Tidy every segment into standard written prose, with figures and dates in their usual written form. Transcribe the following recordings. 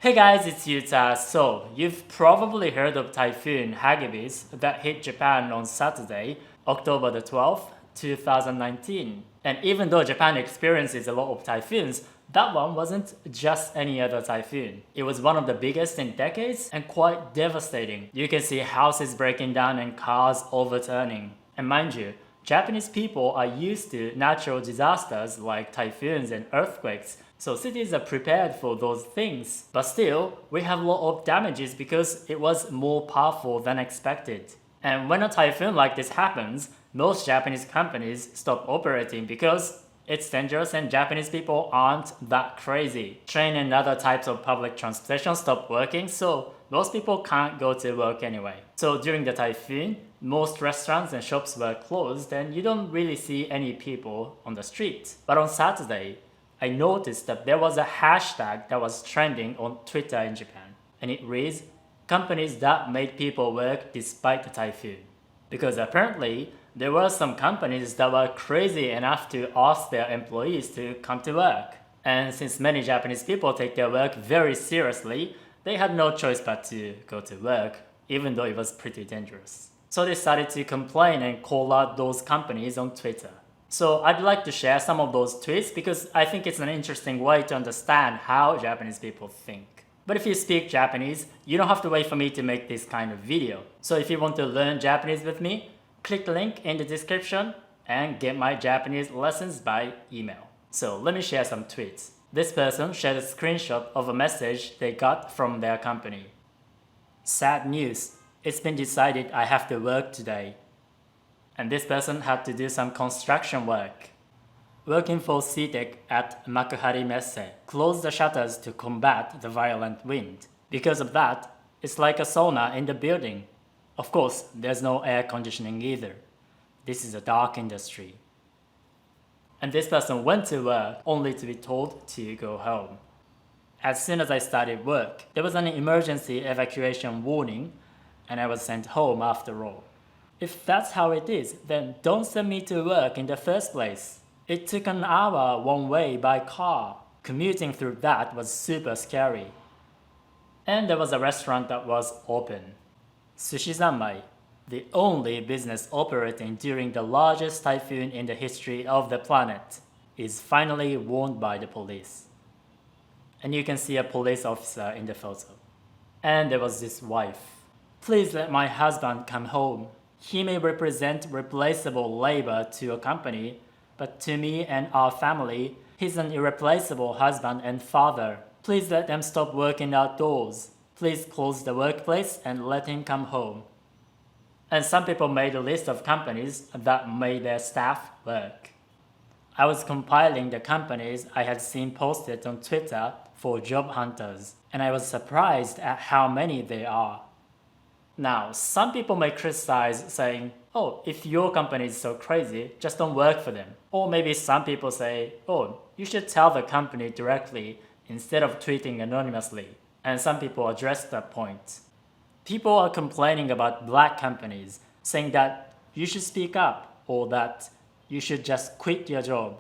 Hey guys, it's Yuta. So, you've probably heard of Typhoon Hagibis that hit Japan on Saturday, October the 12th, 2019. And even though Japan experiences a lot of typhoons, that one wasn't just any other typhoon. It was one of the biggest in decades and quite devastating. You can see houses breaking down and cars overturning. And mind you, Japanese people are used to natural disasters like typhoons and earthquakes, so cities are prepared for those things. But still, we have a lot of damages because it was more powerful than expected. And when a typhoon like this happens, most Japanese companies stop operating because it's dangerous and Japanese people aren't that crazy. Train and other types of public transportation stop working, so most people can't go to work anyway. So during the typhoon, most restaurants and shops were closed and you don't really see any people on the street. But on Saturday, I noticed that there was a hashtag that was trending on Twitter in Japan. And it reads, "Companies that made people work despite the typhoon." Because apparently, there were some companies that were crazy enough to ask their employees to come to work. And since many Japanese people take their work very seriously, they had no choice but to go to work, even though it was pretty dangerous. So they started to complain and call out those companies on Twitter. So I'd like to share some of those tweets because I think it's an interesting way to understand how Japanese people think. But if you speak Japanese, you don't have to wait for me to make this kind of video. So if you want to learn Japanese with me, click the link in the description and get my Japanese lessons by email. So let me share some tweets. This person shared a screenshot of a message they got from their company. "Sad news. It's been decided I have to work today." And this person had to do some construction work. "Working for CTEC at Makuhari Messe closed the shutters to combat the violent wind. Because of that, it's like a sauna in the building. Of course, there's no air conditioning either. This is a dark industry." And this person went to work only to be told to go home. "As soon as I started work, there was an emergency evacuation warning and I was sent home after all. If that's how it is, then don't send me to work in the first place. It took an hour one way by car. Commuting through that was super scary. And there was a restaurant that was open. Sushi Zanmai, the only business operating during the largest typhoon in the history of the planet, is finally warned by the police." And you can see a police officer in the photo. And there was this wife. "Please let my husband come home. He may represent replaceable labor to a company, but to me and our family, he's an irreplaceable husband and father. Please let them stop working outdoors. Please close the workplace and let him come home." And some people made a list of companies that made their staff work. I was compiling the companies I had seen posted on Twitter for job hunters, and I was surprised at how many there are. Now, some people may criticize saying, "Oh, if your company is so crazy, just don't work for them." Or maybe some people say, "Oh, you should tell the company directly instead of tweeting anonymously." And some people address that point. People are complaining about black companies, saying that you should speak up or that you should just quit your job.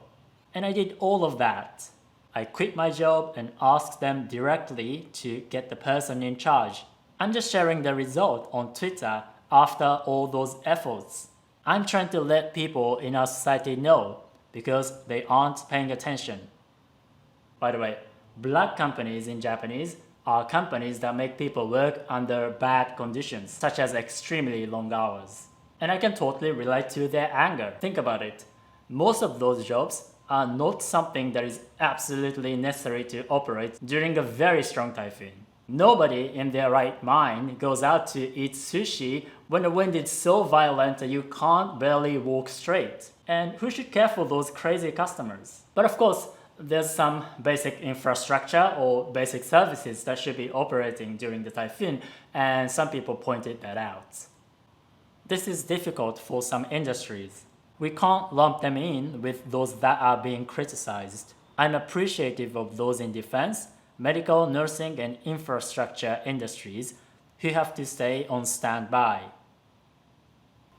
And I did all of that. I quit my job and asked them directly to get the person in charge. I'm just sharing the result on Twitter after all those efforts. I'm trying to let people in our society know because they aren't paying attention. By the way, black companies in Japanese are companies that make people work under bad conditions, such as extremely long hours. And I can totally relate to their anger. Think about it. Most of those jobs are not something that is absolutely necessary to operate during a very strong typhoon. Nobody in their right mind goes out to eat sushi when the wind is so violent that you can't barely walk straight. And who should care for those crazy customers? But of course, there's some basic infrastructure or basic services that should be operating during the typhoon, and some people pointed that out. This is difficult for some industries. We can't lump them in with those that are being criticized. I'm appreciative of those in defense, medical, nursing, and infrastructure industries who have to stay on standby.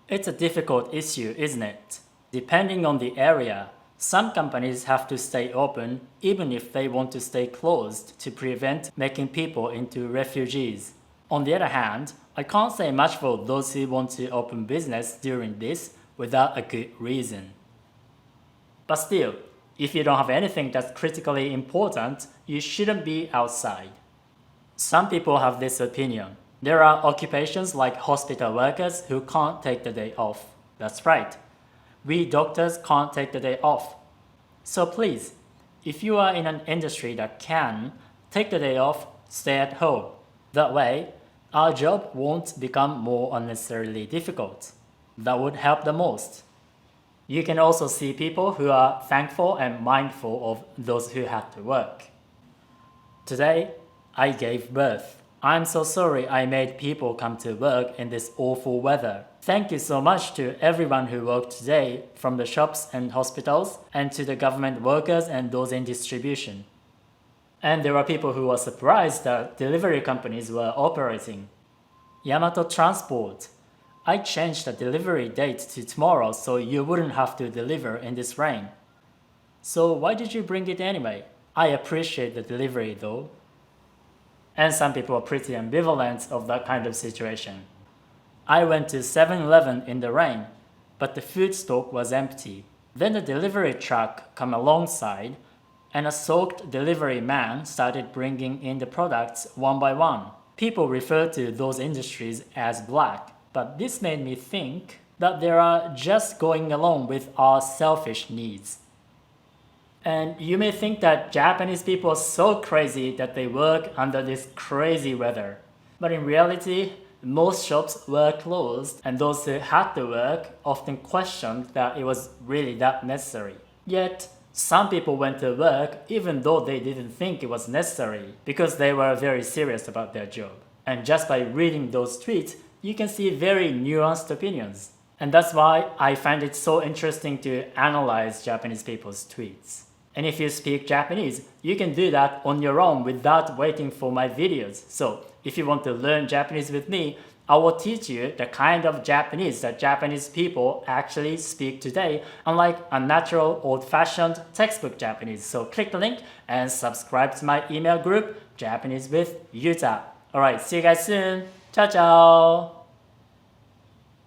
It's a difficult issue, isn't it? Depending on the area, Some companies have to stay open even if they want to stay closed to prevent making people into refugees. On the other hand, I can't say much for those who want to open business during this without a good reason. But still, if you don't have anything that's critically important, you shouldn't be outside. Some people have this opinion. There are occupations like hospital workers who can't take the day off. That's right. We doctors can't take the day off. So please, if you are in an industry that can, take the day off, stay at home. That way, our job won't become more unnecessarily difficult. That would help the most. You can also see people who are thankful and mindful of those who had to work. Today, I gave birth. I'm so sorry I made people come to work in this awful weather. Thank you so much to everyone who worked today, from the shops and hospitals, and to the government workers and those in distribution. And there were people who were surprised that delivery companies were operating. Yamato Transport. I changed the delivery date to tomorrow so you wouldn't have to deliver in this rain. So why did you bring it anyway? I appreciate the delivery though. And some people are pretty ambivalent of that kind of situation. I went to 7-Eleven in the rain, but the food stock was empty. Then the delivery truck came alongside, and a soaked delivery man started bringing in the products one by one. People refer to those industries as black, but this made me think that they are just going along with our selfish needs. And you may think that Japanese people are so crazy that they work under this crazy weather. But in reality, most shops were closed, and those who had to work often questioned that it was really that necessary. Yet, some people went to work even though they didn't think it was necessary because they were very serious about their job. And just by reading those tweets, you can see very nuanced opinions. And that's why I find it so interesting to analyze Japanese people's tweets. And if you speak Japanese, you can do that on your own without waiting for my videos. So, if you want to learn Japanese with me, I will teach you the kind of Japanese that Japanese people actually speak today, unlike a natural old-fashioned textbook Japanese. So click the link and subscribe to my email group, Japanese with Yuta. Alright, see you guys soon. Ciao, ciao!